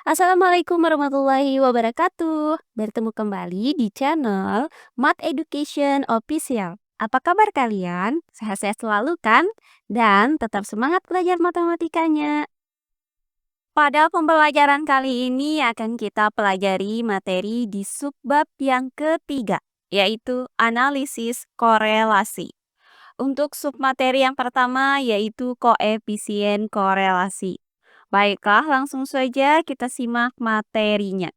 Assalamualaikum warahmatullahi wabarakatuh. Bertemu kembali di channel Math Education Official. Apa kabar kalian? Sehat-sehat selalu kan? Dan tetap semangat belajar matematikanya. Pada pembelajaran kali ini akan kita pelajari materi di subbab yang ketiga, yaitu analisis korelasi. Untuk submateri yang pertama yaitu koefisien korelasi. Baiklah, langsung saja kita simak materinya.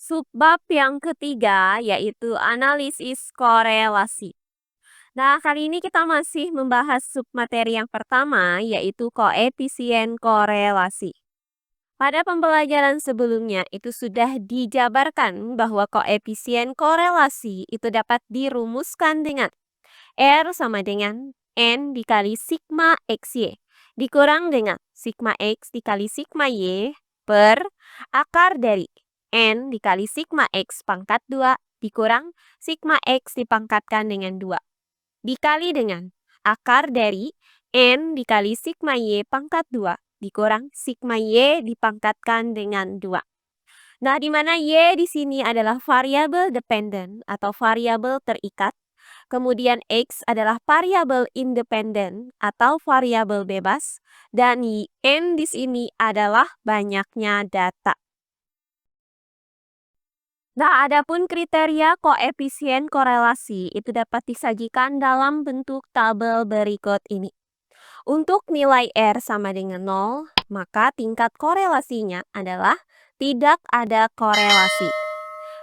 Subbab yang ketiga yaitu analisis korelasi. Nah, kali ini kita masih membahas submateri yang pertama yaitu koefisien korelasi. Pada pembelajaran sebelumnya itu sudah dijabarkan bahwa koefisien korelasi itu dapat dirumuskan dengan R sama dengan N dikali sigma XY dikurang dengan sigma X dikali sigma Y per akar dari N dikali sigma X pangkat 2 dikurang sigma X dipangkatkan dengan 2 dikali dengan akar dari N dikali sigma Y pangkat 2 dikurang sigma Y dipangkatkan dengan 2. Nah, di mana Y di sini adalah variabel dependent atau variabel terikat. Kemudian X adalah variabel independen atau variabel bebas. Dan N di sini adalah banyaknya data. Nah, adapun kriteria koefisien korelasi itu dapat disajikan dalam bentuk tabel berikut ini. Untuk nilai R sama dengan 0, maka tingkat korelasinya adalah tidak ada korelasi.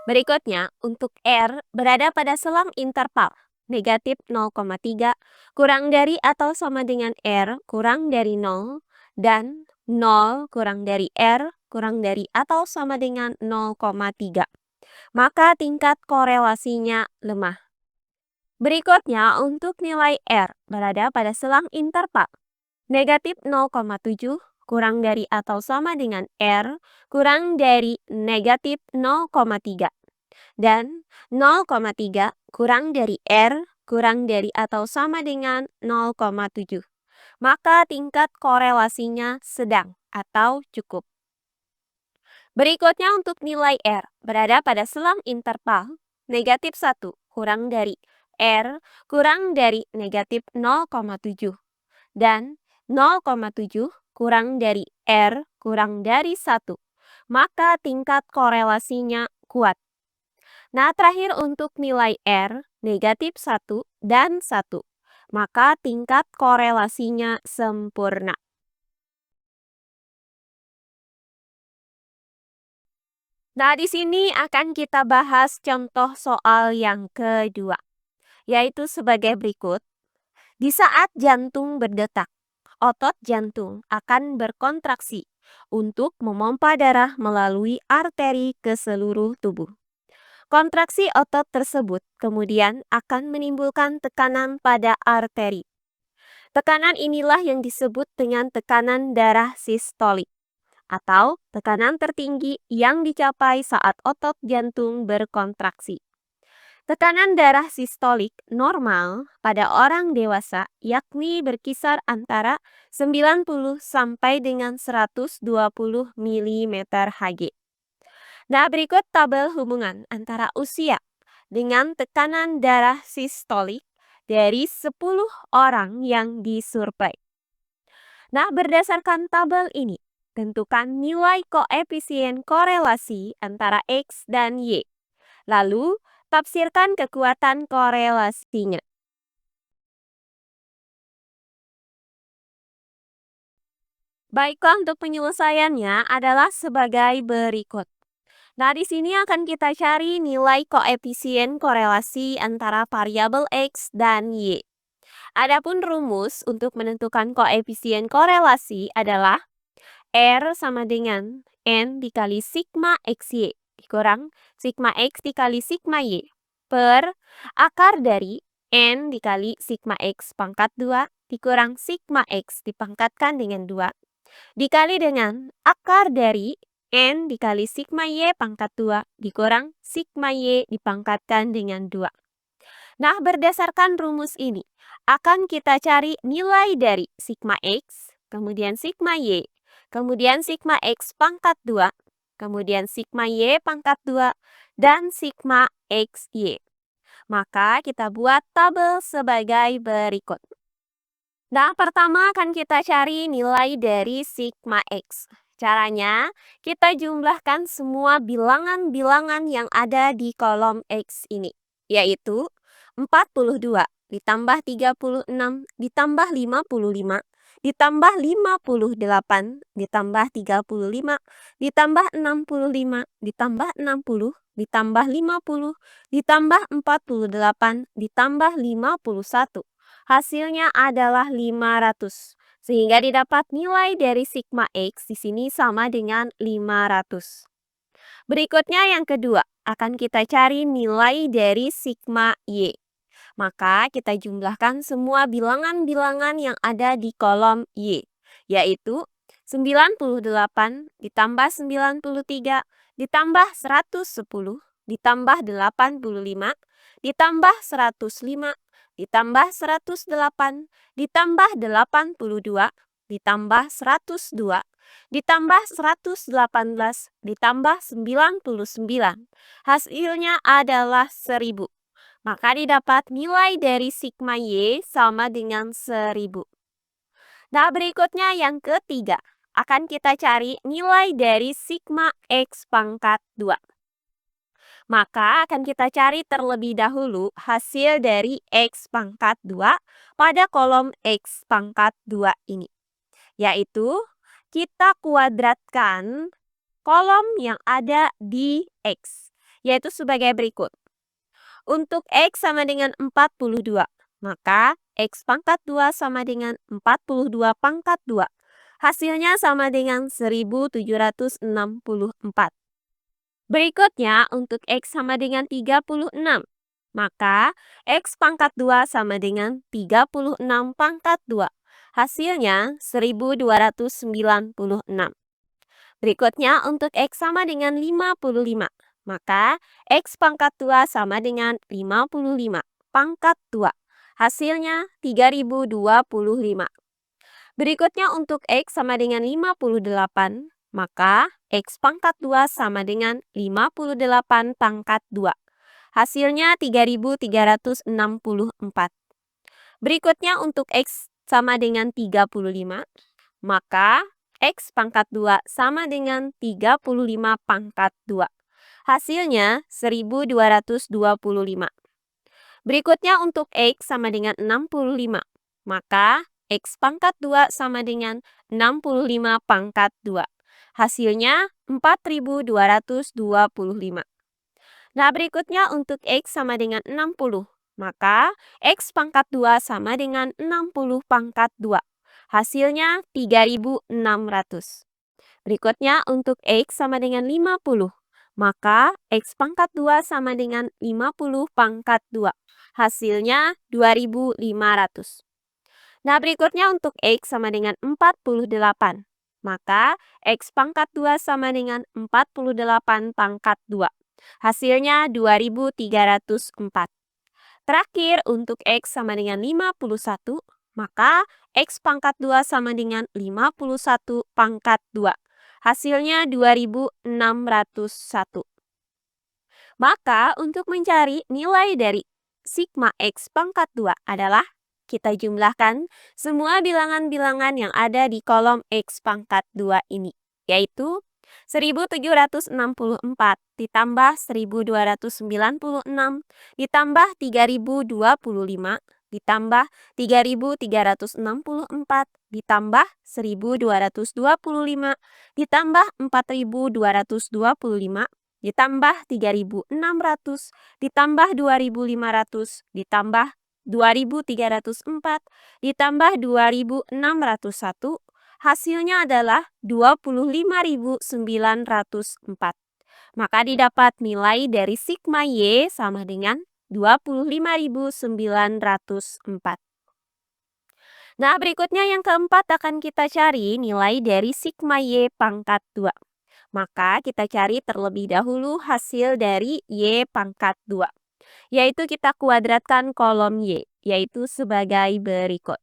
Berikutnya, untuk R berada pada selang interval negatif 0,3 kurang dari atau sama dengan R kurang dari 0 dan 0 kurang dari R kurang dari atau sama dengan 0,3. Maka tingkat korelasinya lemah. Berikutnya, untuk nilai R berada pada selang interval negatif 0,7 kurang dari atau sama dengan R kurang dari negatif 0,3 dan 0,3 kurang dari R kurang dari atau sama dengan 0,7. Maka tingkat korelasinya sedang atau cukup. Berikutnya untuk nilai R berada pada selang interval negatif 1 kurang dari R kurang dari negatif 0,7 dan 0,7 kurang dari R kurang dari 1. Maka tingkat korelasinya kuat. Nah, terakhir untuk nilai R negatif 1 dan 1. Maka tingkat korelasinya sempurna. Nah, di sini akan kita bahas contoh soal yang kedua, yaitu sebagai berikut. Di saat jantung berdetak, otot jantung akan berkontraksi untuk memompa darah melalui arteri ke seluruh tubuh. Kontraksi otot tersebut kemudian akan menimbulkan tekanan pada arteri. Tekanan inilah yang disebut dengan tekanan darah sistolik atau tekanan tertinggi yang dicapai saat otot jantung berkontraksi. Tekanan darah sistolik normal pada orang dewasa yakni berkisar antara 90 sampai dengan 120 mm Hg. Nah, berikut tabel hubungan antara usia dengan tekanan darah sistolik dari 10 orang yang disurvei. Nah, berdasarkan tabel ini, tentukan nilai koefisien korelasi antara X dan Y. Lalu, tafsirkan kekuatan korelasinya. Baiklah, untuk penyelesaiannya adalah sebagai berikut. Nah, di sini akan kita cari nilai koefisien korelasi antara variabel X dan Y. Adapun rumus untuk menentukan koefisien korelasi adalah R sama dengan N dikali sigma XY dikurang sigma X dikali sigma Y per akar dari N dikali sigma X pangkat 2 dikurang sigma X dipangkatkan dengan 2 dikali dengan akar dari N dikali sigma Y pangkat 2 dikurang sigma Y dipangkatkan dengan 2. Nah, berdasarkan rumus ini, akan kita cari nilai dari sigma X, kemudian sigma Y, kemudian sigma X pangkat 2, kemudian sigma Y pangkat 2, dan sigma XY. Maka kita buat tabel sebagai berikut. Nah, pertama akan kita cari nilai dari sigma X. Caranya, kita jumlahkan semua bilangan-bilangan yang ada di kolom X ini, yaitu 42 ditambah 36 ditambah 55 ditambah 58 ditambah 35 ditambah 65 ditambah 60 ditambah 50 ditambah 48 ditambah 51. Hasilnya adalah 500. Sehingga didapat nilai dari sigma X di sini sama dengan 500. Berikutnya yang kedua, akan kita cari nilai dari sigma Y. Maka kita jumlahkan semua bilangan-bilangan yang ada di kolom Y, yaitu 98 ditambah 93 ditambah 110 ditambah 85 ditambah 105 ditambah 108 ditambah 82 ditambah 102 ditambah 118 ditambah 99. Hasilnya adalah 1000. Maka didapat nilai dari sigma Y sama dengan 1000. Nah, berikutnya yang ketiga, akan kita cari nilai dari sigma X pangkat 2. Maka akan kita cari terlebih dahulu hasil dari X pangkat 2 pada kolom X pangkat 2 ini. Yaitu, kita kuadratkan kolom yang ada di X. Yaitu sebagai berikut. Untuk X sama dengan 42, maka X pangkat 2 sama dengan 42 pangkat 2. Hasilnya sama dengan 1764. Berikutnya untuk X sama dengan 36, maka X pangkat 2 sama dengan 36 pangkat 2. Hasilnya 1296. Berikutnya untuk X sama dengan 55. Maka X pangkat 2 sama dengan 55 pangkat 2. Hasilnya 3025. Berikutnya untuk X sama dengan 58. Maka X pangkat 2 sama dengan 58 pangkat 2. Hasilnya 3364. Berikutnya untuk X sama dengan 35. Maka X pangkat 2 sama dengan 35 pangkat 2. Hasilnya 1225. Berikutnya untuk X sama dengan 65. Maka X pangkat 2 sama dengan 65 pangkat 2. Hasilnya 4225. Nah, berikutnya untuk X sama dengan 60. Maka X pangkat 2 sama dengan 60 pangkat 2. Hasilnya 3600. Berikutnya untuk X sama dengan 50. Maka X pangkat 2 sama dengan 50 pangkat 2. Hasilnya 2500. Nah, berikutnya untuk X sama dengan 48. Maka X pangkat 2 sama dengan 48 pangkat 2. Hasilnya 2304. Terakhir untuk X sama dengan 51. Maka X pangkat 2 sama dengan 51 pangkat 2. Hasilnya 2601. Maka untuk mencari nilai dari sigma X pangkat 2 adalah kita jumlahkan semua bilangan-bilangan yang ada di kolom X pangkat 2 ini. Yaitu 1764 ditambah 1296 ditambah 3025 ditambah 3364 ditambah 1225 ditambah 4225 ditambah 3600 ditambah 2500 ditambah 2304 ditambah 2601. Hasilnya adalah 25.904. Maka didapat nilai dari sigma Y sama dengan 25.904. Nah, berikutnya yang keempat akan kita cari nilai dari sigma Y pangkat 2. Maka kita cari terlebih dahulu hasil dari Y pangkat 2. Yaitu kita kuadratkan kolom Y, yaitu sebagai berikut.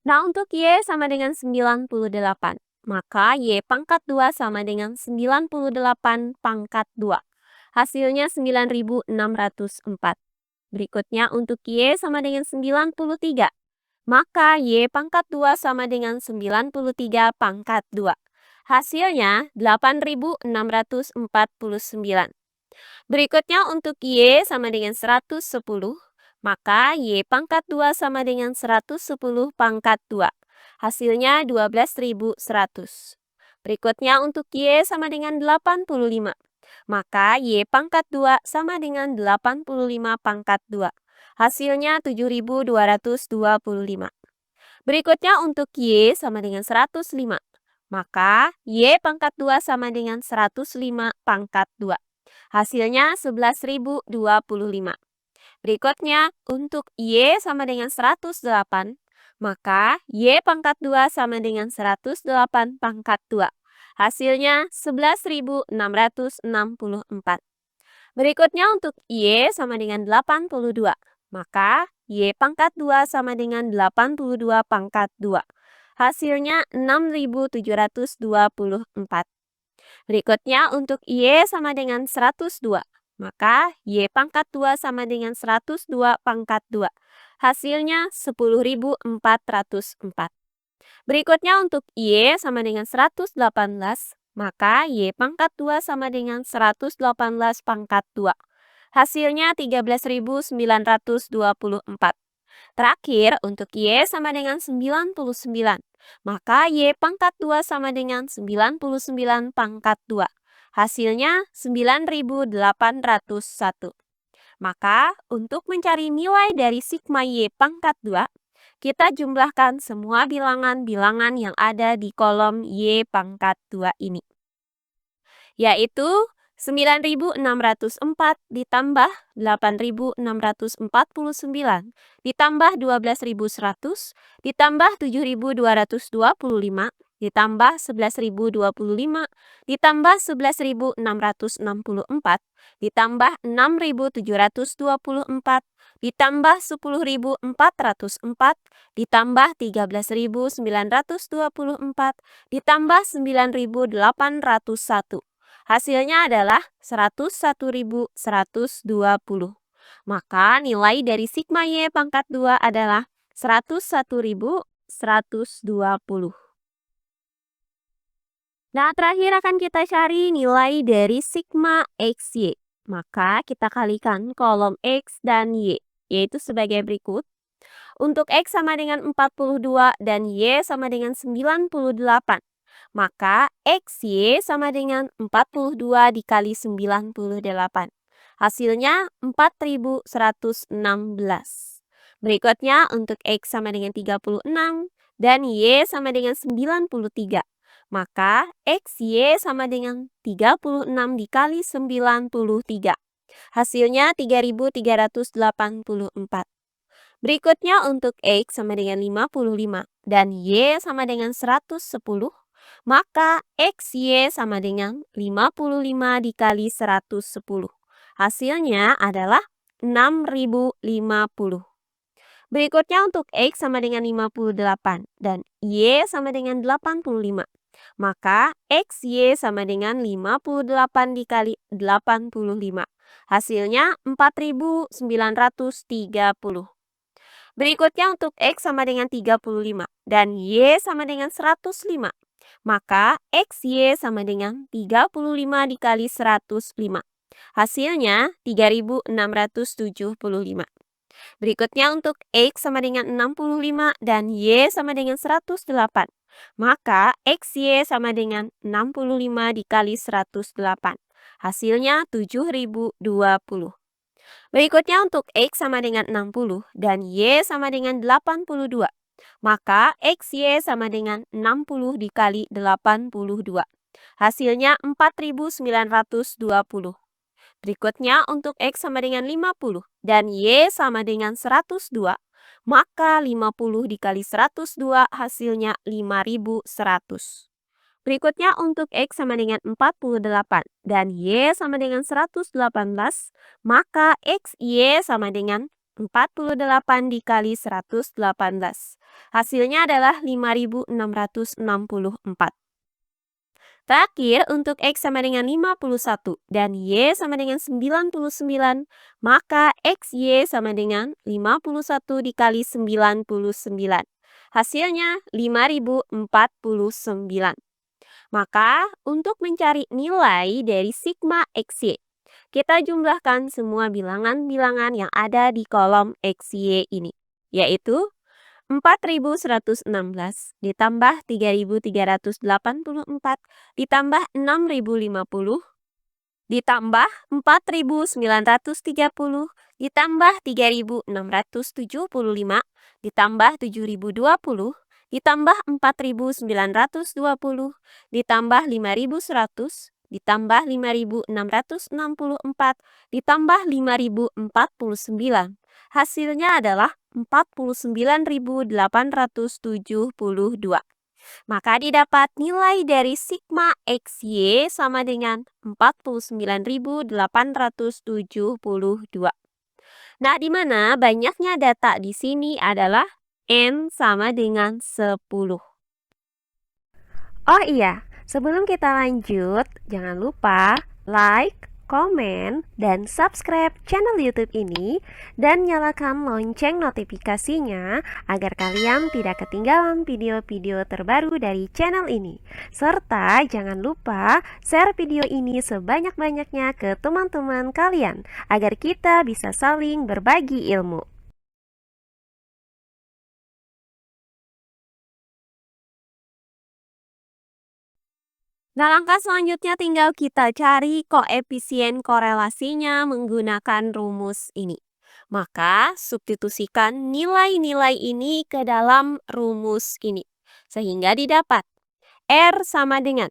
Nah, untuk Y sama dengan 98. Maka Y pangkat 2 sama dengan 98 pangkat 2. Hasilnya 9.604. Berikutnya untuk Y sama dengan 93. Maka Y pangkat 2 sama dengan 93 pangkat 2. Hasilnya 8.649. Berikutnya untuk Y sama dengan 110. Maka Y pangkat 2 sama dengan 110 pangkat 2. Hasilnya 12.100. Berikutnya untuk Y sama dengan 85. Maka Y pangkat 2 sama dengan 85 pangkat 2. Hasilnya 7.225. Berikutnya untuk Y sama dengan 105. Maka Y pangkat 2 sama dengan 105 pangkat 2. Hasilnya 11.025. Berikutnya untuk Y sama dengan 108. Maka Y pangkat 2 sama dengan 108 pangkat 2. Hasilnya 11.664. Berikutnya untuk Y sama dengan 82. Maka Y pangkat 2 sama dengan 82 pangkat 2. Hasilnya 6.724. Berikutnya untuk Y sama dengan 102. Maka Y pangkat 2 sama dengan 102 pangkat 2. Hasilnya 10.404. Berikutnya untuk Y sama dengan 118. Maka Y pangkat 2 sama dengan 118 pangkat 2. Hasilnya 13.924. Terakhir, untuk Y sama dengan 99. Maka Y pangkat 2 sama dengan 99 pangkat 2. Hasilnya 9.801. Maka, untuk mencari nilai dari sigma Y pangkat 2, kita jumlahkan semua bilangan-bilangan yang ada di kolom Y pangkat 2 ini. Yaitu 9.604 ditambah 8.649 ditambah 12.100 ditambah 7.225 ditambah 11.025 ditambah 11.664 ditambah 6.724 ditambah 10.404 ditambah 13.924 ditambah 9.801. Hasilnya adalah 101.120. Maka nilai dari sigma Y pangkat 2 adalah 101.120. Nah, terakhir akan kita cari nilai dari sigma XY. Maka kita kalikan kolom X dan Y, yaitu sebagai berikut. Untuk X sama dengan 42 dan Y sama dengan 98. Maka XY sama dengan 42 dikali 98. Hasilnya 4.116. Berikutnya untuk X sama dengan 36 dan Y sama dengan 93. Maka XY sama dengan 36 dikali 93. Hasilnya 3.384. Berikutnya untuk X sama dengan 55 dan Y sama dengan 110. Maka XY sama dengan 55 dikali 110. Hasilnya adalah 6.050. Berikutnya untuk X sama dengan 58 dan Y sama dengan 85. Maka XY sama dengan 58 dikali 85. Hasilnya 4.930. Berikutnya untuk X sama dengan 35 dan Y sama dengan 105. Maka XY sama dengan 35 dikali 105. Hasilnya 3.675. Berikutnya untuk X sama dengan 65 dan Y sama dengan 108. Maka XY sama dengan 65 dikali 108. Hasilnya 7.020. Berikutnya untuk X sama dengan 60 dan Y sama dengan 82. Maka XY sama dengan 60 dikali 82. Hasilnya 4.920. Berikutnya untuk X sama dengan 50 dan Y sama dengan 102, maka 50 dikali 102 hasilnya 5100. Berikutnya untuk X sama dengan 48 dan Y sama dengan 118, maka X Y sama dengan 48 dikali 118. Hasilnya adalah 5664. Terakhir, untuk X sama dengan 51 dan Y sama dengan 99, maka X Y sama dengan 51 dikali 99. Hasilnya 5049. Maka, untuk mencari nilai dari sigma XY, kita jumlahkan semua bilangan-bilangan yang ada di kolom XY ini, yaitu 4116 ditambah 3384 ditambah 6050 ditambah 4930 ditambah 3675 ditambah 7020 ditambah 4920 ditambah 5100 ditambah 5664 ditambah 5049. Hasilnya adalah 49.872. Maka didapat nilai dari sigma XY sama dengan 49.872. Nah, di mana banyaknya data di sini adalah N sama dengan 10. Oh iya, sebelum kita lanjut, jangan lupa like, komen, dan subscribe channel YouTube ini dan nyalakan lonceng notifikasinya agar kalian tidak ketinggalan video-video terbaru dari channel ini. Serta jangan lupa share video ini sebanyak-banyaknya ke teman-teman kalian agar kita bisa saling berbagi ilmu. Nah, langkah selanjutnya tinggal kita cari koefisien korelasinya menggunakan rumus ini. Maka, substitusikan nilai-nilai ini ke dalam rumus ini. Sehingga didapat R sama dengan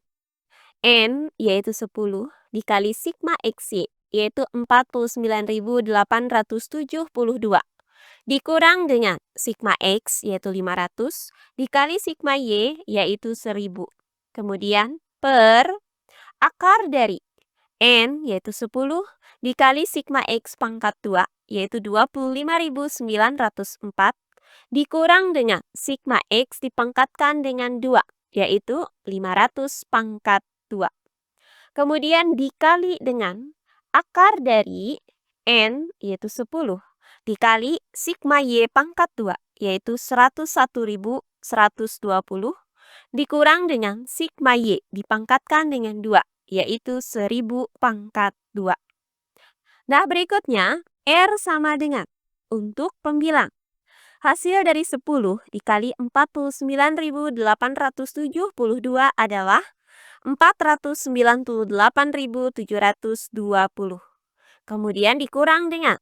N, yaitu 10, dikali sigma XY, yaitu 49.872, dikurang dengan sigma X, yaitu 500, dikali sigma Y, yaitu 1000. Kemudian, per akar dari N, yaitu 10, dikali sigma X pangkat 2, yaitu 25.904, dikurang dengan sigma X dipangkatkan dengan 2, yaitu 500 pangkat 2. Kemudian dikali dengan akar dari N, yaitu 10, dikali sigma Y pangkat 2, yaitu 101.120, dikurang dengan sigma Y dipangkatkan dengan 2, yaitu 1000 pangkat 2. Nah, berikutnya R sama dengan, untuk pembilang, hasil dari 10 dikali 49.872 adalah 498.720. Kemudian dikurang dengan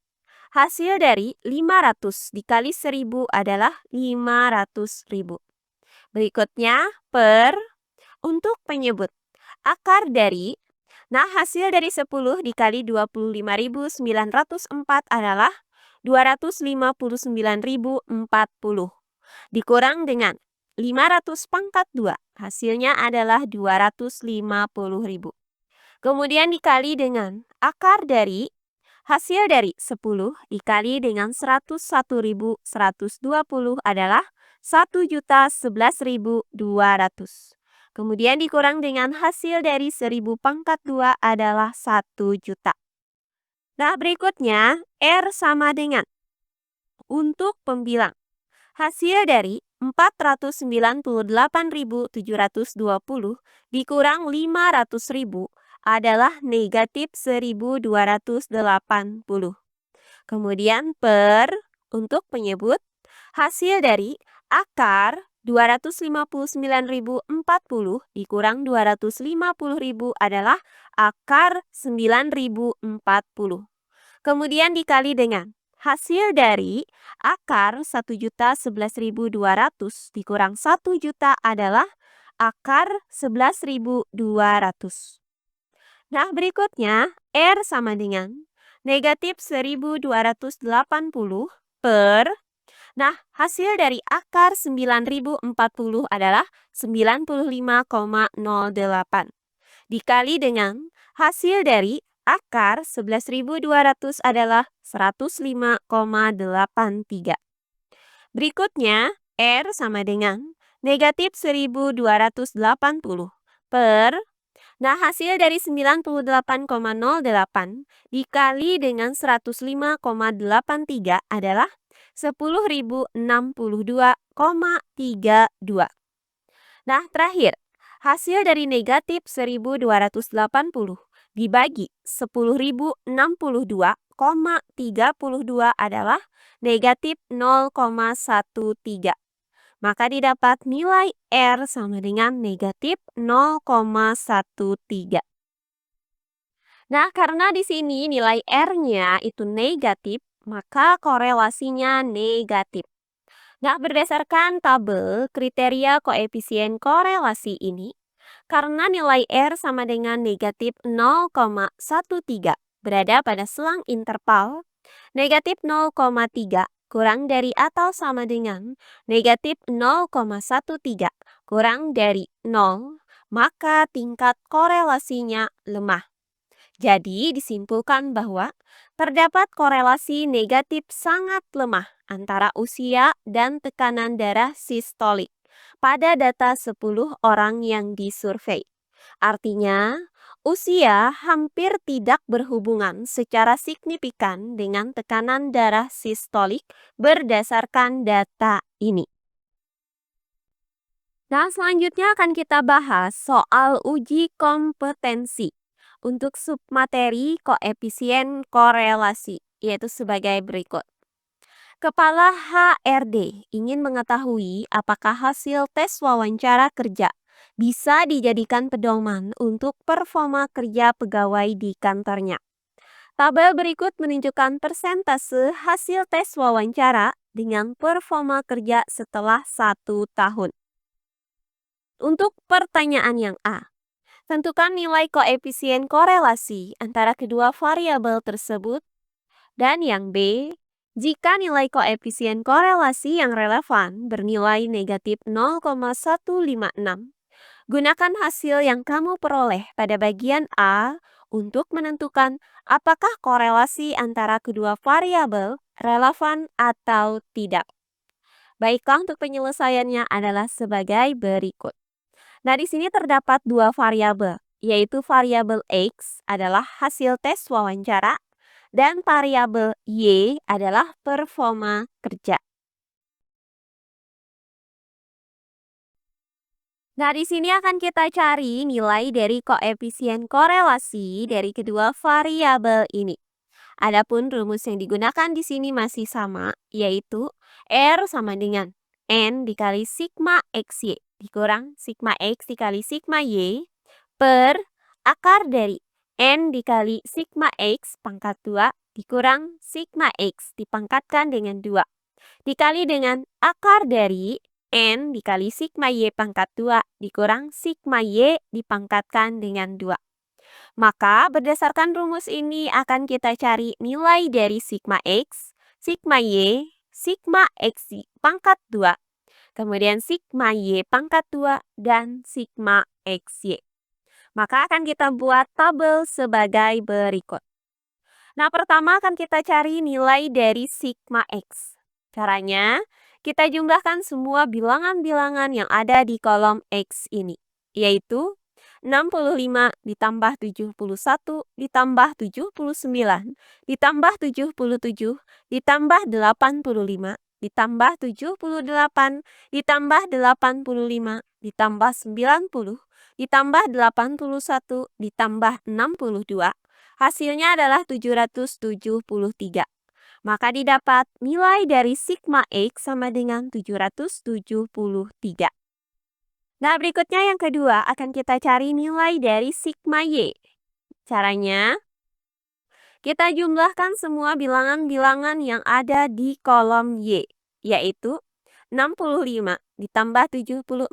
hasil dari 500 dikali 1000 adalah 500.000. Berikutnya, per untuk penyebut akar dari, nah hasil dari 10 dikali 25.904 adalah 259.040. Dikurang dengan 500 pangkat 2, hasilnya adalah 250.000. Kemudian dikali dengan akar dari, hasil dari 10 dikali dengan 101.120 adalah 1.011.200. Kemudian dikurang dengan hasil dari 1000 pangkat 2 adalah 1 juta. Nah, berikutnya R sama dengan, untuk pembilang, hasil dari 498.720 dikurang 500.000 adalah negatif 1.280. Kemudian per, untuk penyebut, hasil dari akar 259.040 dikurang 250.000 adalah akar 9.040. Kemudian dikali dengan hasil dari akar 1.011.200 dikurang 1 juta adalah akar 11.200. Nah, berikutnya R sama dengan negatif 1280 per. Nah, hasil dari akar 9040 adalah 95,08. Dikali dengan hasil dari akar 11.200 adalah 105,83. Berikutnya, R sama dengan negatif 1280 per. Nah, hasil dari 98,08 dikali dengan 105,83 adalah 10.062,32. Nah, terakhir, hasil dari negatif 1280 dibagi 10.062,32 adalah negatif 0,13. Maka didapat nilai R sama dengan negatif 0,13. Nah, karena di sini nilai R-nya itu negatif, maka korelasinya negatif. Nah, berdasarkan tabel kriteria koefisien korelasi ini, karena nilai R sama dengan negatif 0,13 berada pada selang interval, negatif 0,3 kurang dari atau sama dengan negatif 0,13 kurang dari 0, maka tingkat korelasinya lemah. Jadi disimpulkan bahwa terdapat korelasi negatif sangat lemah antara usia dan tekanan darah sistolik pada data 10 orang yang disurvei. Artinya, usia hampir tidak berhubungan secara signifikan dengan tekanan darah sistolik berdasarkan data ini. Nah, selanjutnya akan kita bahas soal uji kompetensi untuk submateri koefisien korelasi, yaitu sebagai berikut. Kepala HRD ingin mengetahui apakah hasil tes wawancara kerja bisa dijadikan pedoman untuk performa kerja pegawai di kantornya. Tabel berikut menunjukkan persentase hasil tes wawancara dengan performa kerja setelah 1 tahun. Untuk pertanyaan yang A, tentukan nilai koefisien korelasi antara kedua variabel tersebut. Dan yang B, jika nilai koefisien korelasi yang relevan bernilai negatif 0,156, gunakan hasil yang kamu peroleh pada bagian A untuk menentukan apakah korelasi antara kedua variabel relevan atau tidak. Baiklah, untuk penyelesaiannya adalah sebagai berikut. Nah, di sini terdapat dua variabel, yaitu variabel X adalah hasil tes wawancara dan variabel Y adalah performa kerja. Nah, di sini akan kita cari nilai dari koefisien korelasi dari kedua variabel ini. Adapun rumus yang digunakan di sini masih sama, yaitu R sama dengan N dikali sigma XY dikurang sigma X dikali sigma Y per akar dari N dikali sigma X pangkat 2 dikurang sigma X dipangkatkan dengan 2 dikali dengan akar dari N dikali sigma Y pangkat 2 dikurang sigma Y dipangkatkan dengan 2. Maka berdasarkan rumus ini akan kita cari nilai dari sigma X, sigma Y, sigma X pangkat 2, kemudian sigma Y pangkat 2, dan sigma XY. Maka akan kita buat tabel sebagai berikut. Nah, pertama akan kita cari nilai dari sigma X. Caranya, kita jumlahkan semua bilangan-bilangan yang ada di kolom X ini, yaitu 65 ditambah 71 ditambah 79 ditambah 77 ditambah 85 ditambah 78 ditambah 85 ditambah 90 ditambah 81 ditambah 62. Hasilnya adalah 773. Maka didapat nilai dari sigma X sama dengan 773. Nah, berikutnya yang kedua akan kita cari nilai dari sigma Y. Caranya, kita jumlahkan semua bilangan-bilangan yang ada di kolom Y, yaitu 65 ditambah 74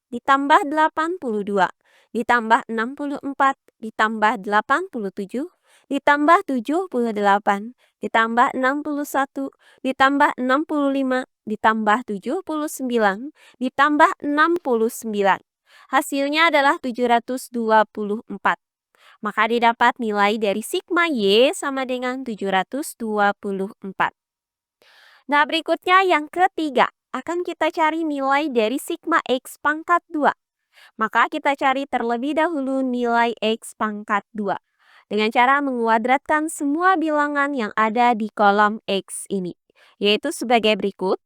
ditambah 82 ditambah 64, ditambah 87, ditambah 78, ditambah 61, ditambah 65, ditambah 79, ditambah 69. Hasilnya adalah 724. Maka didapat nilai dari sigma Y sama dengan 724. Nah, berikutnya yang ketiga, akan kita cari nilai dari sigma X pangkat 2. Maka kita cari terlebih dahulu nilai X pangkat 2 dengan cara menguadratkan semua bilangan yang ada di kolom X ini, yaitu sebagai berikut.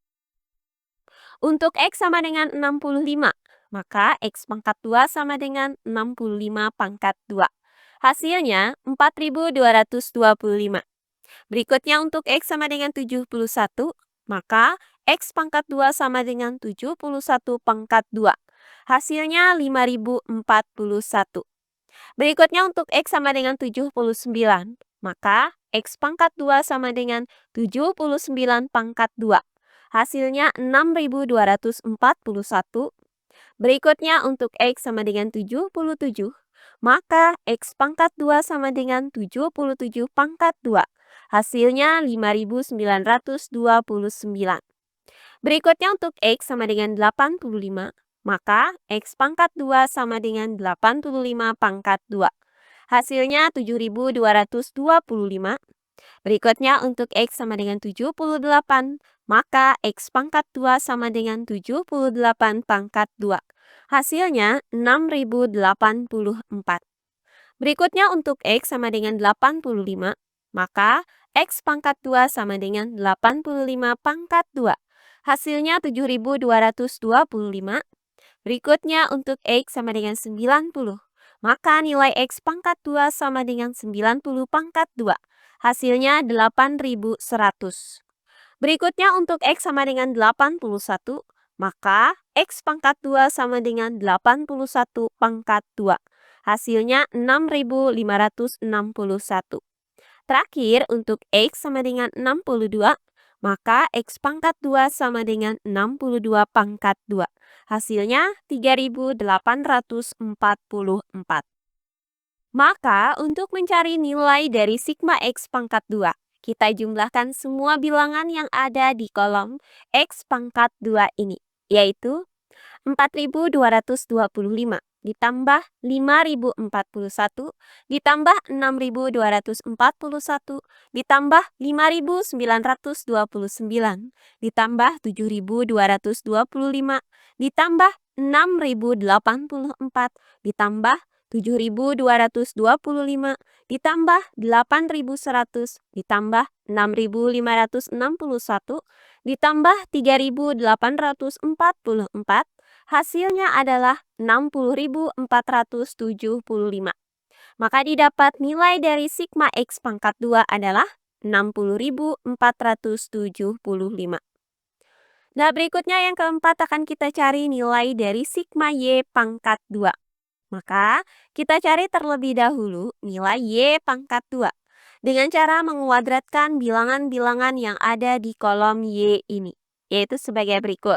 Untuk X sama dengan 65, maka X pangkat 2 sama dengan 65 pangkat 2. Hasilnya 4225. Berikutnya untuk X sama dengan 71, maka X pangkat 2 sama dengan 71 pangkat 2. Hasilnya 5041. Berikutnya untuk X sama dengan 79, maka X pangkat 2 sama dengan 79 pangkat 2. Hasilnya 6241. Berikutnya untuk X sama dengan 77, maka X pangkat 2 sama dengan 77 pangkat 2. Hasilnya 5929. Berikutnya untuk X sama dengan 85, maka X pangkat 2 sama dengan 85 pangkat 2. Hasilnya 7225. Berikutnya untuk X sama dengan 78, maka X pangkat 2 sama dengan 78 pangkat 2. Hasilnya 6084. Berikutnya untuk X sama dengan 85, maka X pangkat 2 sama dengan 85 pangkat 2. Hasilnya 7225. Berikutnya untuk X sama dengan 90, maka nilai X pangkat 2 sama dengan 90 pangkat 2. Hasilnya 8100. Berikutnya untuk X sama dengan 81, maka X pangkat 2 sama dengan 81 pangkat 2. Hasilnya 6561. Terakhir untuk X sama dengan 62, maka X pangkat 2 sama dengan 62 pangkat 2. Hasilnya 3844. Maka untuk mencari nilai dari sigma X pangkat 2, kita jumlahkan semua bilangan yang ada di kolom X pangkat 2 ini, yaitu 4225 ditambah 5041 ditambah 6241 ditambah 5929 ditambah 7225 ditambah 6084 ditambah 7225 ditambah 8100 ditambah 6561 ditambah 3844. Hasilnya adalah 60.475. Maka didapat nilai dari sigma X pangkat 2 adalah 60.475. Nah, berikutnya yang keempat akan kita cari nilai dari sigma Y pangkat 2. Maka kita cari terlebih dahulu nilai Y pangkat 2 dengan cara menguadratkan bilangan-bilangan yang ada di kolom Y ini, yaitu sebagai berikut.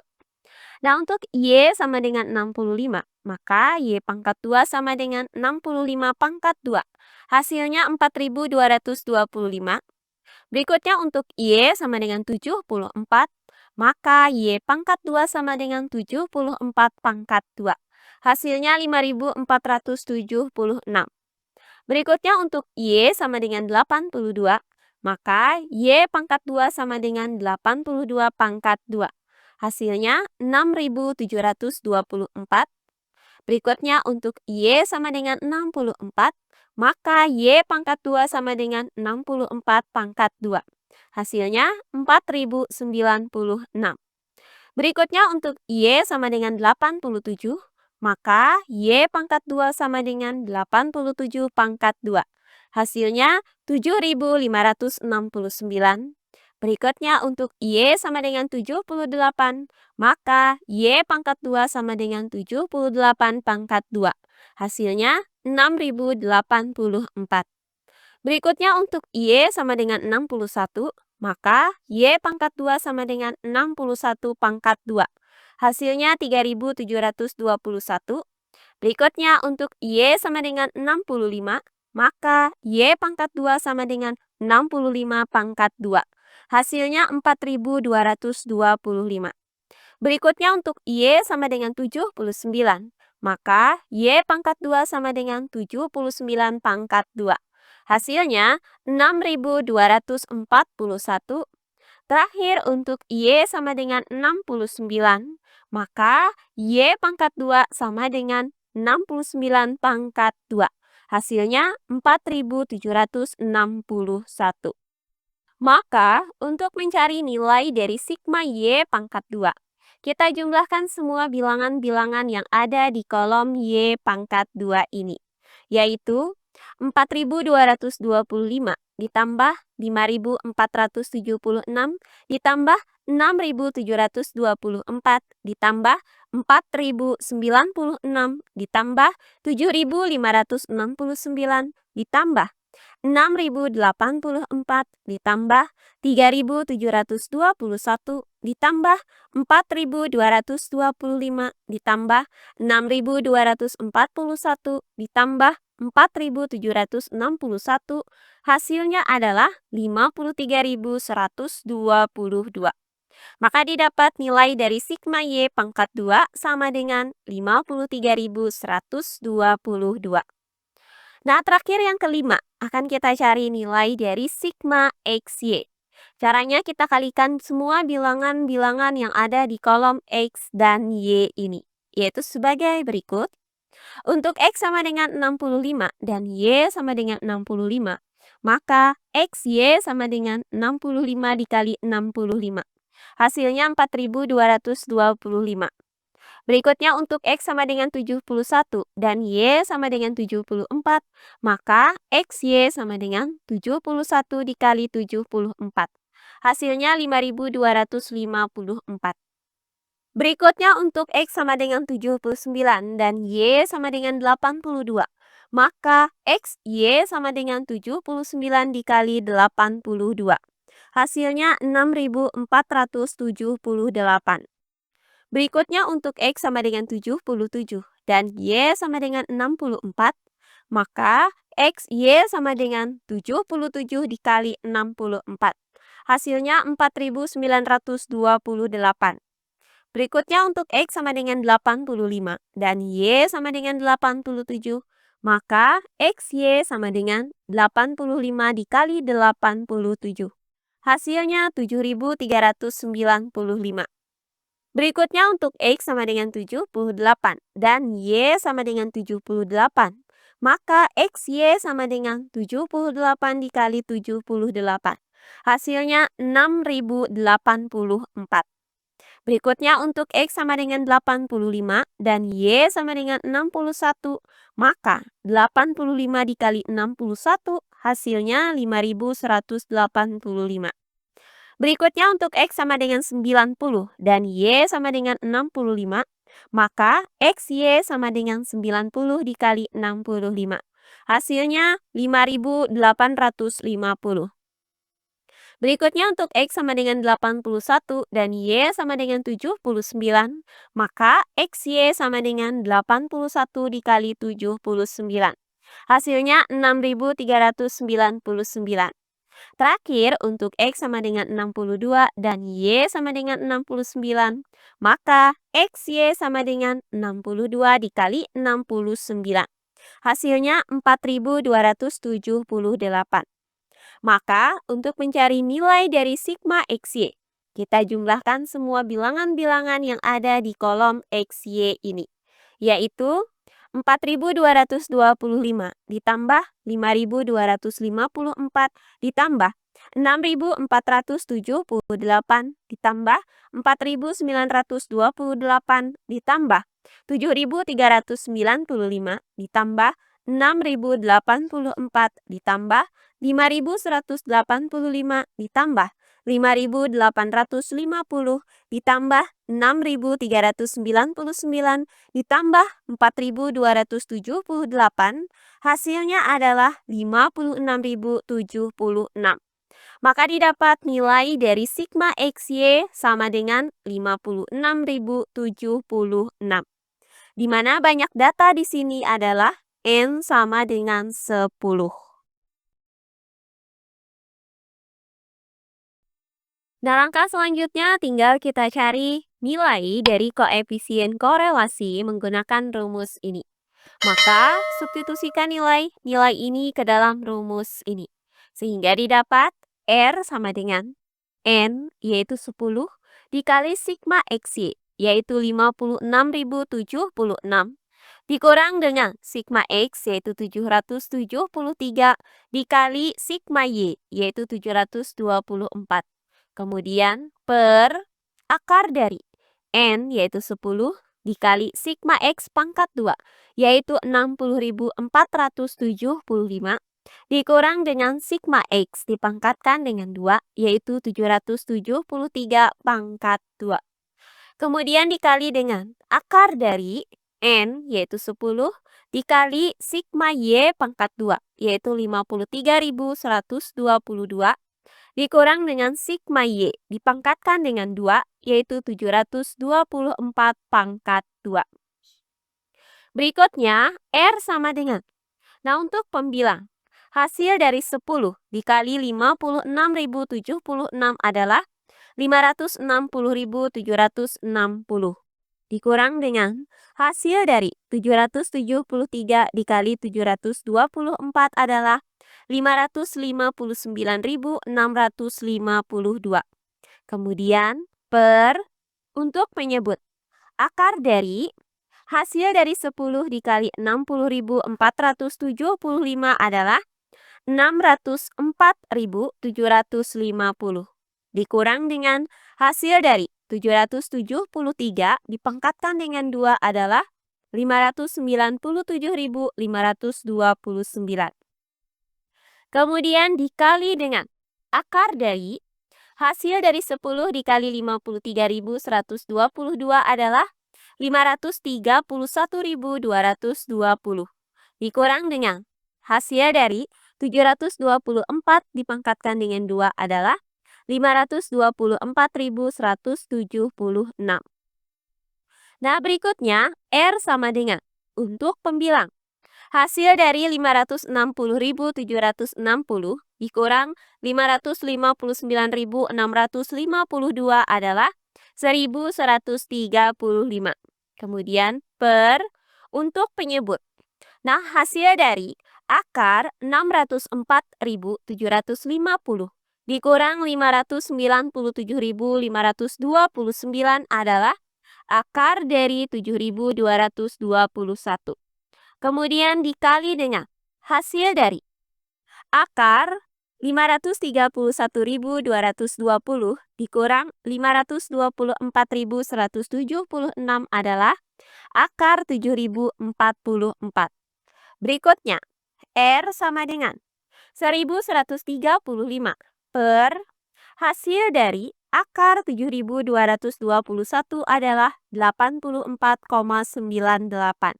Nah, untuk Y sama dengan 65, maka Y pangkat 2 sama dengan 65 pangkat 2. Hasilnya 4225. Berikutnya untuk Y sama dengan 74, maka Y pangkat 2 sama dengan 74 pangkat 2. Hasilnya 5476. Berikutnya untuk Y sama dengan 82, maka Y pangkat 2 sama dengan 82 pangkat 2. Hasilnya 6724. Berikutnya untuk Y sama dengan 64, maka Y pangkat 2 sama dengan 64 pangkat 2. Hasilnya 4096. Berikutnya untuk Y sama dengan 87, maka Y pangkat 2 sama dengan 87 pangkat 2. Hasilnya 7569. Berikutnya untuk Y sama dengan 78, maka Y pangkat 2 sama dengan 78 pangkat 2. Hasilnya 6084. Berikutnya untuk Y sama dengan 61, maka Y pangkat 2 sama dengan 61 pangkat 2. Hasilnya 3721. Berikutnya untuk Y sama dengan 65, maka Y pangkat 2 sama dengan 65 pangkat 2. Hasilnya 4225. Berikutnya untuk Y sama dengan 79, maka Y pangkat 2 sama dengan 79 pangkat 2. Hasilnya 6241. Terakhir untuk Y sama dengan 69, maka Y pangkat 2 sama dengan 69 pangkat 2. Hasilnya 4761. Maka, untuk mencari nilai dari sigma Y pangkat 2, kita jumlahkan semua bilangan-bilangan yang ada di kolom Y pangkat 2 ini, yaitu 4225 ditambah 5476 ditambah 6724 ditambah 4096 ditambah 7569 ditambah 6084 ditambah 3721 ditambah 4225 ditambah 6241 ditambah 4761, hasilnya adalah 53122. Maka didapat nilai dari sigma Y pangkat 2 sama dengan 53122. Nah, terakhir yang kelima, akan kita cari nilai dari sigma XY. Caranya kita kalikan semua bilangan-bilangan yang ada di kolom X dan Y ini, yaitu sebagai berikut. Untuk X sama dengan 65 dan Y sama dengan 65, maka XY sama dengan 65 dikali 65. Hasilnya 4225. Berikutnya untuk X sama dengan 71 dan Y sama dengan 74, maka XY sama dengan 71 dikali 74. Hasilnya 5254. Berikutnya untuk X sama dengan 79 dan Y sama dengan 82, maka XY sama dengan 79 dikali 82. Hasilnya 6478. Berikutnya untuk X sama dengan 77 dan Y sama dengan 64, maka XY sama dengan 77 dikali 64. Hasilnya 4928. Berikutnya untuk X sama dengan 85 dan Y sama dengan 87, maka XY sama dengan 85 dikali 87. Hasilnya 7395. Berikutnya untuk X sama dengan 78 dan Y sama dengan 78, maka XY sama dengan 78 dikali 78. Hasilnya 6084. Berikutnya untuk X sama dengan 85 dan Y sama dengan 61, maka 85 dikali 61 hasilnya 5185. Berikutnya untuk X sama dengan 90 dan Y sama dengan 65, maka XY sama dengan 90 dikali 65. Hasilnya 5850. Berikutnya untuk X sama dengan 81 dan Y sama dengan 79, maka XY sama dengan 81 dikali 79. Hasilnya 6399. Terakhir, untuk X sama dengan 62 dan Y sama dengan 69, maka XY sama dengan 62 dikali 69. Hasilnya 4278. Maka, untuk mencari nilai dari sigma XY, kita jumlahkan semua bilangan-bilangan yang ada di kolom XY ini, yaitu 4225 ditambah 5254 ditambah 6478 ditambah 4928 ditambah 7395 ditambah 6084 ditambah 5185 ditambah 5850 ditambah 6399 ditambah 4278, hasilnya adalah 56076. Maka didapat nilai dari sigma XY sama dengan 56076. di mana banyak data di sini adalah N sama dengan 10. Nah, langkah selanjutnya tinggal kita cari nilai dari koefisien korelasi menggunakan rumus ini. Maka, substitusikan nilai ini ke dalam rumus ini. Sehingga didapat R sama dengan N, yaitu 10, dikali sigma XY, yaitu 56.076, dikurang dengan sigma X, yaitu 773, dikali sigma Y, yaitu 724. Kemudian, per akar dari N, yaitu 10, dikali sigma X pangkat 2, yaitu 60.475, dikurang dengan sigma X dipangkatkan dengan 2, yaitu 773 pangkat 2. Kemudian dikali dengan akar dari N, yaitu 10, dikali sigma Y pangkat 2, yaitu 53.122, dikurang dengan sigma Y dipangkatkan dengan 2, yaitu 724 pangkat 2. Berikutnya, R sama dengan. Nah, untuk pembilang, hasil dari 10 dikali 56.076 adalah 560.760. Dikurang dengan hasil dari 773 dikali 724 adalah 559.652. Kemudian, per untuk menyebut akar dari hasil dari 10 dikali 60.475 adalah 604.750. Dikurang dengan hasil dari 773 dipangkatkan dengan 2 adalah 597.529. Kemudian dikali dengan akar dari hasil dari 10 dikali 53.122 adalah 531.220. Dikurang dengan hasil dari 724 dipangkatkan dengan 2 adalah 524.176. Nah, berikutnya R sama dengan untuk pembilang. Hasil dari 560.760 dikurang 559.652 adalah 1.135. Kemudian per untuk penyebut. Nah, hasil dari akar 604.750 dikurang 597.529 adalah akar dari 7.221. Kemudian dikali dengan hasil dari akar 531.220 dikurang 524.176 adalah akar 7.044. Berikutnya, R sama dengan 1.135 per hasil dari akar 7.221 adalah 84,98.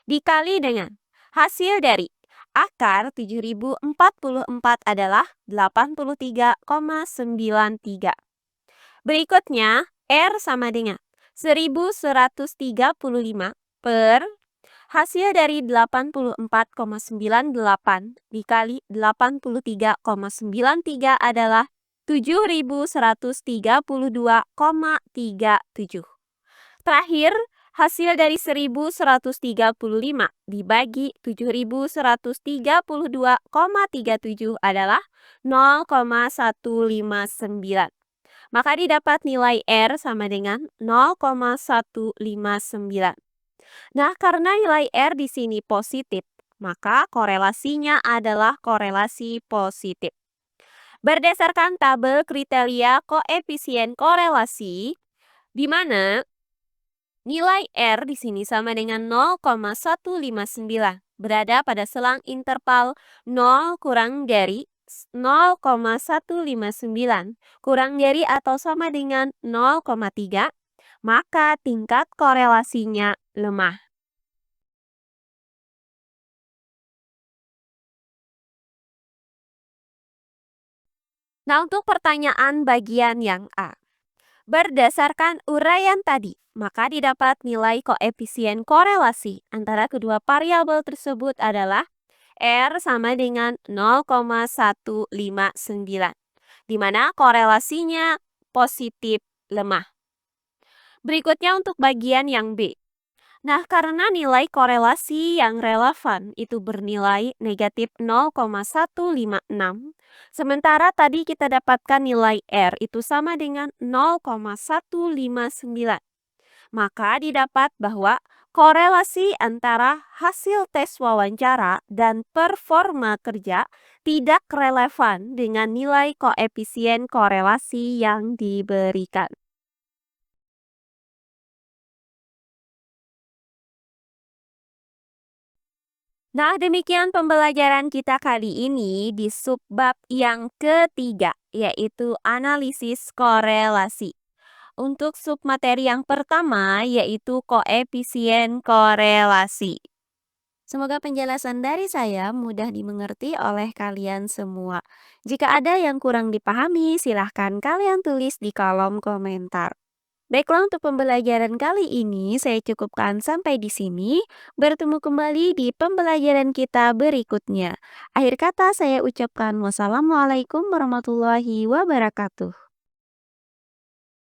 Dikali dengan hasil dari akar 7.044 adalah 83,93. Berikutnya, R sama dengan 1.135 per hasil dari 84,98 dikali 83,93 adalah 7.132,37. Terakhir, hasil dari 1.135 dibagi 7.132,37 adalah 0,159. Maka didapat nilai R sama dengan 0,159. Nah, karena nilai R di sini positif, maka korelasinya adalah korelasi positif. Berdasarkan tabel kriteria koefisien korelasi, di mana nilai R di sini sama dengan 0,159, berada pada selang interval 0 kurang dari 0,159 kurang dari atau sama dengan 0,3, maka tingkat korelasinya lemah. Nah, untuk pertanyaan bagian yang A. Berdasarkan uraian tadi, maka didapat nilai koefisien korelasi antara kedua variabel tersebut adalah R sama dengan 0,159, di mana korelasinya positif lemah. Berikutnya untuk bagian yang B. Nah, karena nilai korelasi yang relevan itu bernilai negatif 0,156, sementara tadi kita dapatkan nilai R itu sama dengan 0,159, maka didapat bahwa korelasi antara hasil tes wawancara dan performa kerja tidak relevan dengan nilai koefisien korelasi yang diberikan. Nah, demikian pembelajaran kita kali ini di subbab yang ketiga, yaitu analisis korelasi. Untuk submateri yang pertama, yaitu koefisien korelasi. Semoga penjelasan dari saya mudah dimengerti oleh kalian semua. Jika ada yang kurang dipahami, silahkan kalian tulis di kolom komentar. Baiklah, untuk pembelajaran kali ini saya cukupkan sampai di sini. Bertemu kembali di pembelajaran kita berikutnya. Akhir kata saya ucapkan wassalamualaikum warahmatullahi wabarakatuh.